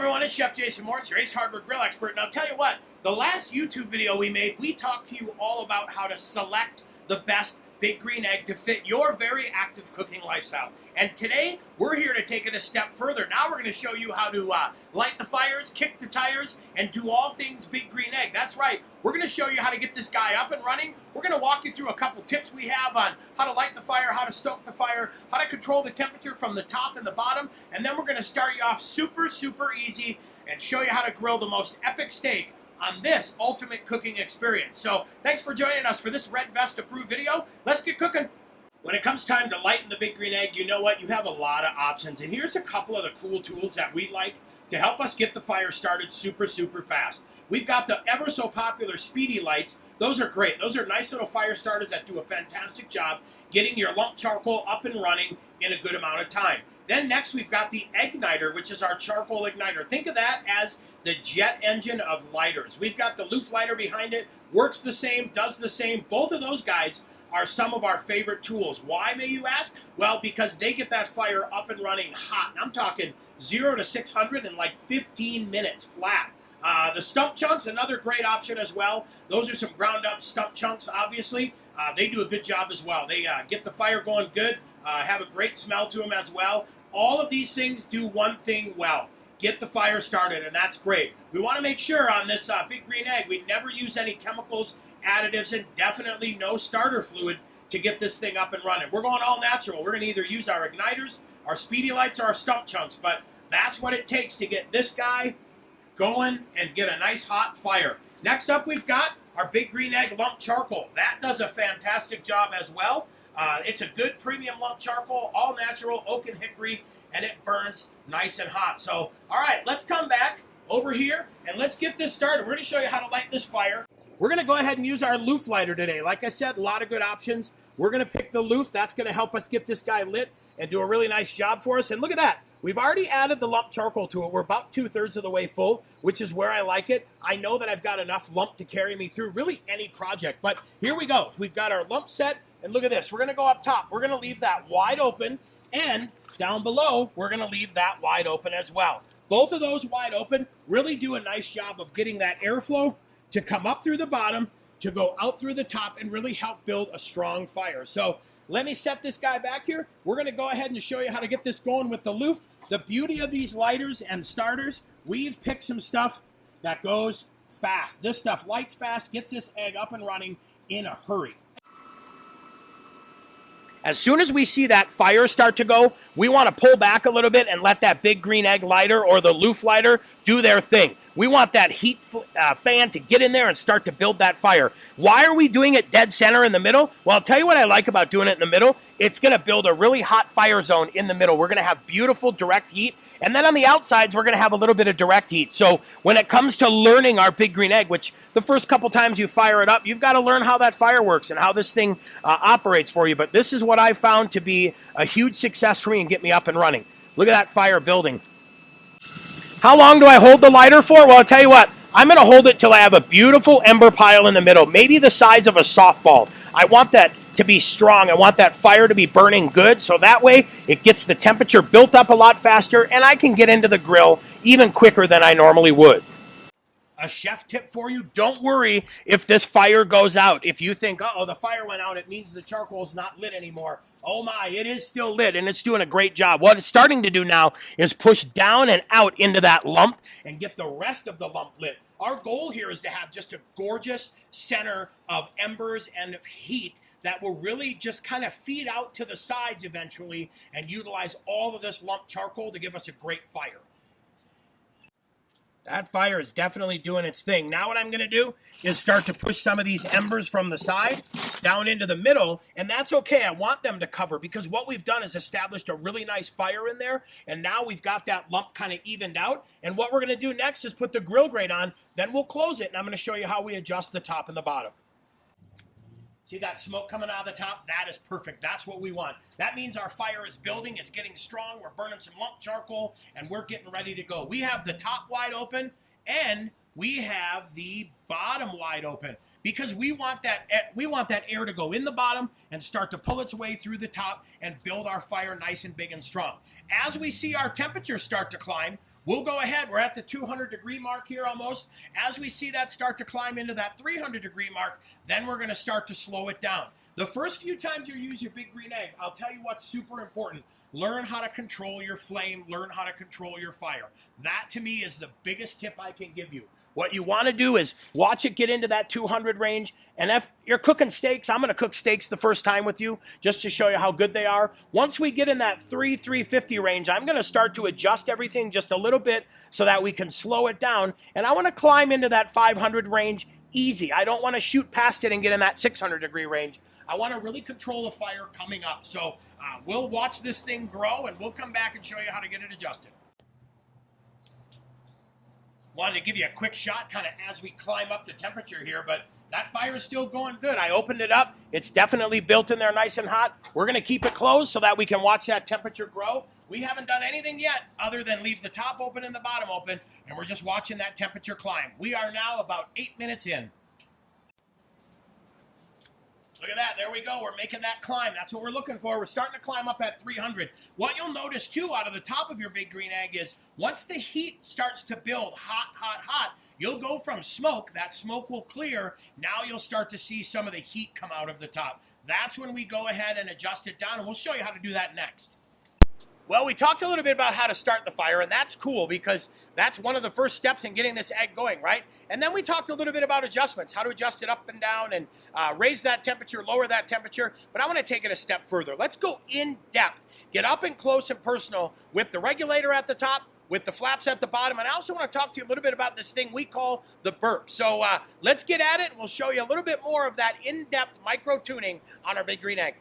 everyone, it's Chef Jason Morris, your Ace Hardware Grill expert. And I'll tell you what, the last YouTube video we made, we talked to you all about how to select the best big green egg to fit your very active cooking lifestyle. And today, we're here to take it a step further. Now we're going to show you how to light the fires, kick the tires, and do all things big green egg. That's right. We're going to show you how to get this guy up and running. We're going to walk you through a couple tips we have on how to light the fire, how to stoke the fire, how to control the temperature from the top and the bottom, and then we're going to start you off super easy and show you how to grill the most epic steak on this ultimate cooking experience. So thanks for joining us for this Red Vest approved video. Let's get cooking. When it comes time to lighten the big green egg, you know what? You have a lot of options. And here's a couple of the cool tools that we like to help us get the fire started super fast. We've got the ever so popular Speedy lights. Those are great. Those are nice little fire starters that do a fantastic job getting your lump charcoal up and running in a good amount of time. Then next we've got the EGGniter, which is our charcoal igniter. Think of that as the jet engine of lighters. We've got the loop lighter behind it. Works the same, does the same. Both of those guys are some of our favorite tools. Why, may you ask? Well, because they get that fire up and running hot. I'm talking 0 to 600 in like 15 minutes flat. The stump chunks, another great option as well. Those are some ground up stump chunks, obviously. They do a good job as well. They get the fire going good, have a great smell to them as well. All of these things do one thing well: get the fire started, and that's great. We want to make sure on this big green egg we never use any chemicals, additives, and definitely no starter fluid to get this thing up and running. We're going all natural. We're going to either use our igniters, our Speedy lights, or our stump chunks, but that's what it takes to get this guy going and get a nice hot fire. Next up, we've got our big green egg lump charcoal. That does a fantastic job as well. It's a good premium lump charcoal, all natural, oak and hickory, and it burns nice and hot. So, all right, let's come back over here and let's get this started. We're going to show you how to light this fire. We're going to go ahead and use our loop lighter today. Like I said, a lot of good options. We're going to pick the loop. That's going to help us get this guy lit and do a really nice job for us. And look at that. We've already added the lump charcoal to it. We're about 2/3 of the way full, which is where I like it. I know that I've got enough lump to carry me through really any project. But here we go. We've got our lump set. And look at this. We're going to go up top. We're going to leave that wide open. And down below, we're going to leave that wide open as well. Both of those wide open really do a nice job of getting that airflow to come up through the bottom, to go out through the top, and really help build a strong fire. So let me set this guy back here. We're going to go ahead and show you how to get this going with the Luft. The beauty of these lighters and starters, we've picked some stuff that goes fast. This stuff lights fast, gets this egg up and running in a hurry. As soon as we see that fire start to go, we want to pull back a little bit and let that big green egg lighter or the Luft lighter do their thing. We want that heat fan to get in there and start to build that fire. Why are we doing it dead center in the middle? Well, I'll tell you what I like about doing it in the middle. It's going to build a really hot fire zone in the middle. We're going to have beautiful direct heat. And then on the outsides, we're going to have a little bit of direct heat. So when it comes to learning our big green egg, which the first couple times you fire it up, you've got to learn how that fire works and how this thing operates for you. But this is what I found to be a huge success for me and get me up and running. Look at that fire building. How long do I hold the lighter for? Well, I'll tell you what. I'm going to hold it till I have a beautiful ember pile in the middle, maybe the size of a softball. I want that to be strong. I want that fire to be burning good, so that way it gets the temperature built up a lot faster, and I can get into the grill even quicker than I normally would. A chef tip for you: don't worry if this fire goes out. If you think, uh-oh, the fire went out, it means the charcoal's not lit anymore. Oh my, it is still lit, and it's doing a great job. What it's starting to do now is push down and out into that lump and get the rest of the lump lit. Our goal here is to have just a gorgeous center of embers and of heat that will really just kind of feed out to the sides eventually and utilize all of this lump charcoal to give us a great fire. That fire is definitely doing its thing. Now what I'm going to do is start to push some of these embers from the side down into the middle, and that's okay. I want them to cover because what we've done is established a really nice fire in there, and now we've got that lump kind of evened out. And what we're going to do next is put the grill grate on, then we'll close it, and I'm going to show you how we adjust the top and the bottom. See that smoke coming out of the top? That is perfect. That's what we want. That means our fire is building. It's getting strong. We're burning some lump charcoal, and we're getting ready to go. We have the top wide open, and we have the bottom wide open because we want that air to go in the bottom and start to pull its way through the top and build our fire nice and big and strong. As we see our temperature start to climb, We'll go ahead. We're at the 200 degree mark here almost. As we see that start to climb into that 300 degree mark, then we're going to start to slow it down. The first few times you use your big green egg, I'll tell you what's super important. Learn how to control your flame. Learn how to control your fire. That, to me, is the biggest tip I can give you. What you want to do is watch it get into that 200 range. And if you're cooking steaks, I'm going to cook steaks the first time with you just to show you how good they are. Once we get in that 350 range, I'm going to start to adjust everything just a little bit so that we can slow it down. And I want to climb into that 500 range easy. I don't want to shoot past it and get in that 600 degree range. I want to really control the fire coming up. So we'll watch this thing grow and we'll come back and show you how to get it adjusted. Wanted to give you a quick shot kind of as we climb up the temperature here, but that fire is still going good. I opened it up. It's definitely built in there nice and hot. We're going to keep it closed so that we can watch that temperature grow. We haven't done anything yet other than leave the top open and the bottom open, and we're just watching that temperature climb. We are now about 8 minutes in. Look at that. There we go. We're making that climb. That's what we're looking for. We're starting to climb up at 300. What you'll notice, too, out of the top of your big green egg is once the heat starts to build hot, hot, hot, you'll go from smoke. That smoke will clear. Now you'll start to see some of the heat come out of the top. That's when we go ahead and adjust it down, and we'll show you how to do that next. Well, we talked a little bit about how to start the fire, and that's cool because that's one of the first steps in getting this egg going, right? And then we talked a little bit about adjustments, how to adjust it up and down and raise that temperature, lower that temperature. But I want to take it a step further. Let's go in depth, get up and close and personal with the regulator at the top, with the flaps at the bottom. And I also want to talk to you a little bit about this thing we call the burp. So let's get at it, and we'll show you a little bit more of that in-depth micro tuning on our big green egg.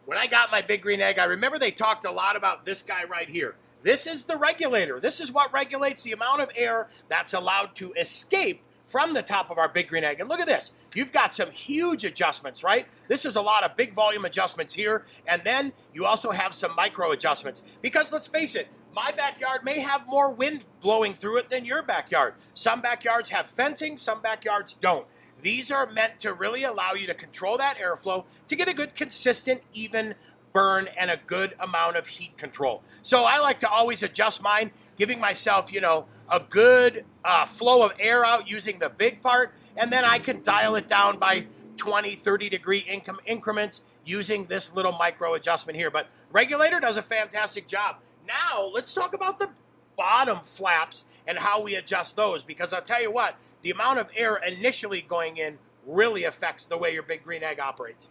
When I got my big green egg, I remember they talked a lot about this guy right here. This is the regulator. This is what regulates the amount of air that's allowed to escape from the top of our big green egg. And look at this. You've got some huge adjustments, right? This is a lot of big volume adjustments here. And then you also have some micro adjustments. Because let's face it, my backyard may have more wind blowing through it than your backyard. Some backyards have fencing, some backyards don't. These are meant to really allow you to control that airflow to get a good, consistent, even burn and a good amount of heat control. So I like to always adjust mine, giving myself, a good flow of air out using the big part, and then I can dial it down by 20, 30 degree increments using this little micro adjustment here. But regulator does a fantastic job. Now, let's talk about the bottom flaps and how we adjust those, because I'll tell you what, the amount of air initially going in really affects the way your big green egg operates.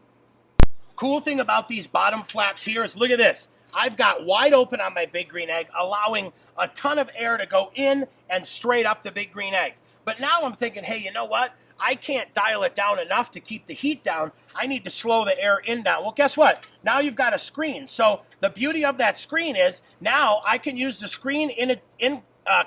Cool thing about these bottom flaps here is look at this. I've got wide open on my big green egg, allowing a ton of air to go in and straight up the big green egg. But now I'm thinking, hey, you know what? I can't dial it down enough to keep the heat down. I need to slow the air in down. Well, guess what? Now you've got a screen. So the beauty of that screen is now I can use the screen in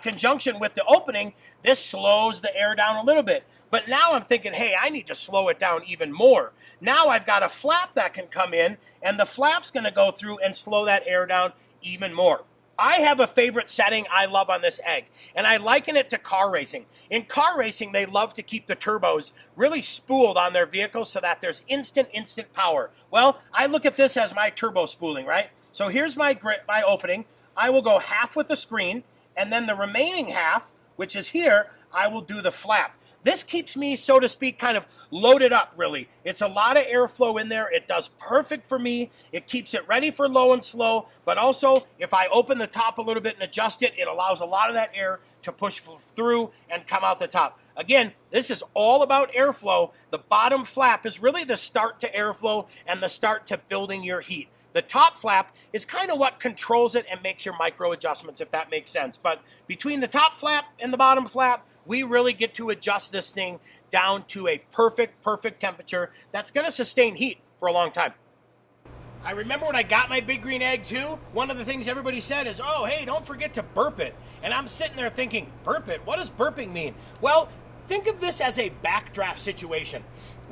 conjunction with the opening. This slows the air down a little bit. But now I'm thinking, hey, I need to slow it down even more. Now I've got a flap that can come in, and the flap's going to go through and slow that air down even more. I have a favorite setting I love on this egg, and I liken it to car racing. In car racing, they love to keep the turbos really spooled on their vehicles so that there's instant power. Well, I look at this as my turbo spooling, right? So here's my opening. I will go half with the screen, and then the remaining half, which is here, I will do the flap. This keeps me, so to speak, kind of loaded up, really. It's a lot of airflow in there. It does perfect for me. It keeps it ready for low and slow, but also, if I open the top a little bit and adjust it, it allows a lot of that air to push through and come out the top. Again, this is all about airflow. The bottom flap is really the start to airflow and the start to building your heat. The top flap is kind of what controls it and makes your micro adjustments, if that makes sense. But between the top flap and the bottom flap, we really get to adjust this thing down to a perfect temperature that's going to sustain heat for a long time. I remember when I got my big green egg too, one of the things everybody said is, oh, hey, don't forget to burp it. And I'm sitting there thinking, burp it? What does burping mean? Well, Think of this as a backdraft situation.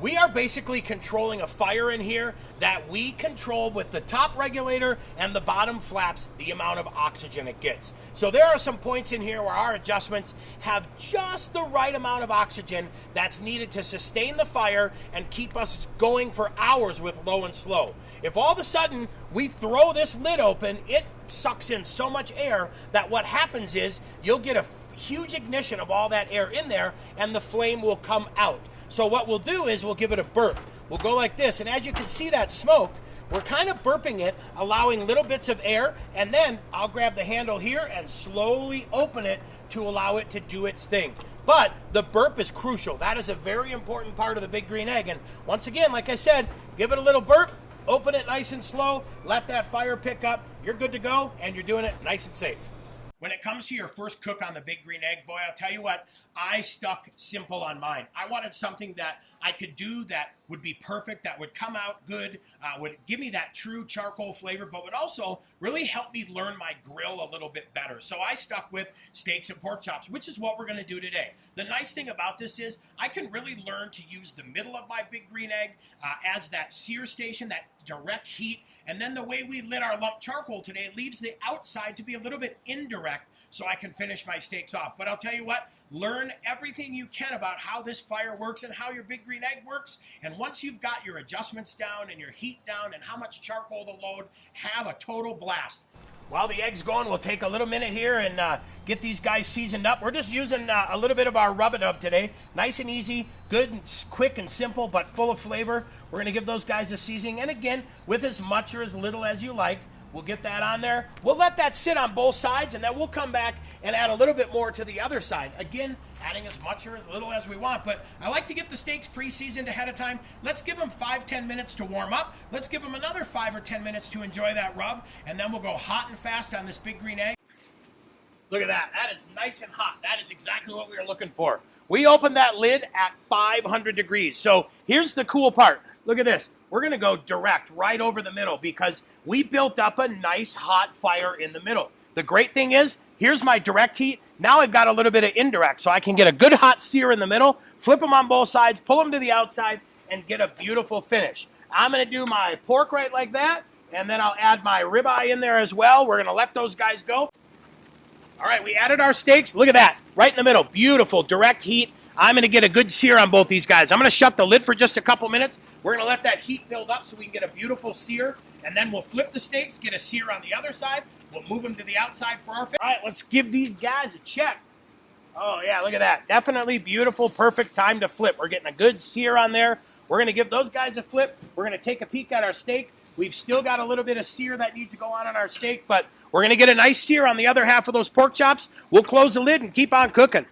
We are basically controlling a fire in here that we control with the top regulator and the bottom flaps the amount of oxygen it gets. So there are some points in here where our adjustments have just the right amount of oxygen that's needed to sustain the fire and keep us going for hours with low and slow. If all of a sudden we throw this lid open, it sucks in so much air that what happens is you'll get a huge ignition of all that air in there and the flame will come out. So what we'll do is we'll give it a burp. We'll go like this, and as you can see that smoke, we're kind of burping it, allowing little bits of air, and then I'll grab the handle here and slowly open it to allow it to do its thing. But the burp is crucial. That is a very important part of the Big Green Egg. And once again, like I said, give it a little burp, open it nice and slow, let that fire pick up, you're good to go, and you're doing it nice and safe. When it comes to your first cook on the Big Green Egg, boy, I'll tell you what, I stuck simple on mine. I wanted something that I could do that would be perfect, that would come out good, would give me that true charcoal flavor, but would also really help me learn my grill a little bit better. So I stuck with steaks and pork chops, which is what we're going to do today. The nice thing about this is I can really learn to use the middle of my Big Green Egg as that sear station, that direct heat. And then the way we lit our lump charcoal today leaves the outside to be a little bit indirect so I can finish my steaks off. But I'll tell you what, learn everything you can about how this fire works and how your Big Green Egg works. And once you've got your adjustments down and your heat down and how much charcoal to load, have a total blast. While the egg's going, we'll take a little minute here and get these guys seasoned up. We're just using a little bit of our rub-a-dub today. Nice and easy, good and quick and simple, but full of flavor. We're gonna give those guys the seasoning. And again, with as much or as little as you like, we'll get that on there. We'll let that sit on both sides, and then we'll come back and add a little bit more to the other side. Again, adding as much or as little as we want, but I like to get the steaks pre-seasoned ahead of time. Let's give them 5-10 minutes to warm up. Let's give them another 5 or 10 minutes to enjoy that rub, and then we'll go hot and fast on this Big Green Egg. Look at that. That is nice and hot. That is exactly what we were looking for. We opened that lid at 500 degrees. So here's the cool part. Look at this. We're going to go direct right over the middle because we built up a nice hot fire in the middle. The great thing is, here's my direct heat. Now I've got a little bit of indirect, so I can get a good hot sear in the middle, flip them on both sides, pull them to the outside, and get a beautiful finish. I'm going to do my pork right like that, and then I'll add my ribeye in there as well. We're going to let those guys go. All right, we added our steaks. Look at that, right in the middle. Beautiful, direct heat. I'm going to get a good sear on both these guys. I'm going to shut the lid for just a couple minutes. We're going to let that heat build up so we can get a beautiful sear, and then we'll flip the steaks, get a sear on the other side. We'll move them to the outside for our finish. All right, let's give these guys a check. Oh, yeah, look at that. Definitely beautiful, perfect time to flip. We're getting a good sear on there. We're going to give those guys a flip. We're going to take a peek at our steak. We've still got a little bit of sear that needs to go on our steak, but we're going to get a nice sear on the other half of those pork chops. We'll close the lid and keep on cooking.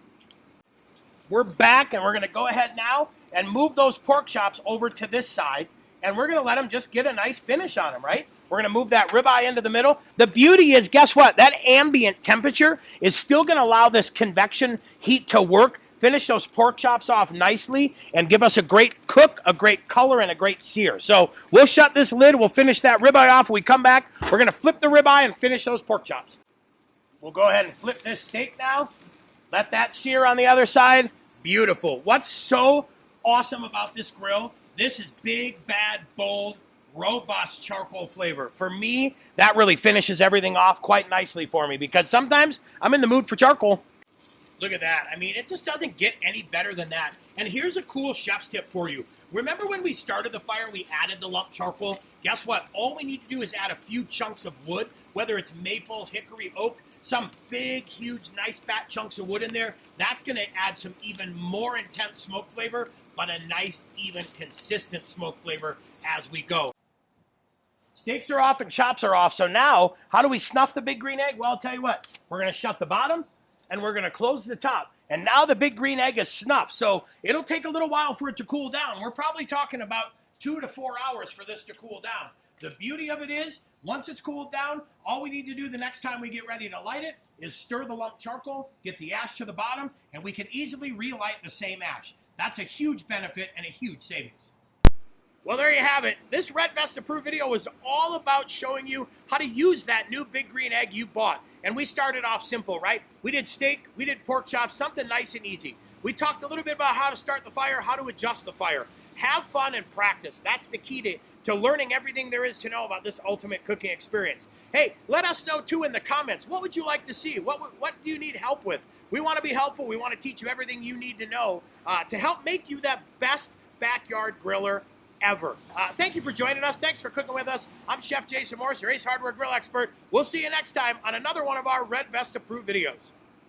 We're back, and we're going to go ahead now and move those pork chops over to this side, and we're going to let them just get a nice finish on them, right? We're going to move that ribeye into the middle. The beauty is, guess what? That ambient temperature is still going to allow this convection heat to work, finish those pork chops off nicely, and give us a great cook, a great color, and a great sear. So we'll shut this lid. We'll finish that ribeye off. When we come back, we're going to flip the ribeye and finish those pork chops. We'll go ahead and flip this steak now. Let that sear on the other side. Beautiful. What's so awesome about this grill? This is big, bad, bold, robust charcoal flavor. For me, that really finishes everything off quite nicely for me because sometimes I'm in the mood for charcoal. Look at that. I mean, it just doesn't get any better than that. And here's a cool chef's tip for you. Remember when we started the fire, we added the lump charcoal? Guess what? All we need to do is add a few chunks of wood, whether it's maple, hickory, oak, some big, huge, nice fat chunks of wood in there. That's going to add some even more intense smoke flavor, but a nice, even, consistent smoke flavor as we go. Steaks are off and chops are off. So now, how do we snuff the Big Green Egg? Well, I'll tell you what. We're going to shut the bottom, and we're going to close the top. And now the Big Green Egg is snuffed. So it'll take a little while for it to cool down. We're probably talking about 2 to 4 hours for this to cool down. The beauty of it is, once it's cooled down, all we need to do the next time we get ready to light it is stir the lump charcoal, get the ash to the bottom, and we can easily relight the same ash. That's a huge benefit and a huge savings. Well, there you have it. This Red Vest approved video was all about showing you how to use that new Big Green Egg you bought. And we started off simple, right? We did steak, we did pork chops, something nice and easy. We talked a little bit about how to start the fire, how to adjust the fire. Have fun and practice. That's the key to learning everything there is to know about this ultimate cooking experience. Hey, let us know too in the comments. What would you like to see? What do you need help with? We want to be helpful. We want to teach you everything you need to know to help make you that best backyard griller ever. Thank you for joining us. Thanks for cooking with us. I'm Chef Jason Morris, your Ace Hardware Grill expert. We'll see you next time on another one of our Red Vest approved videos.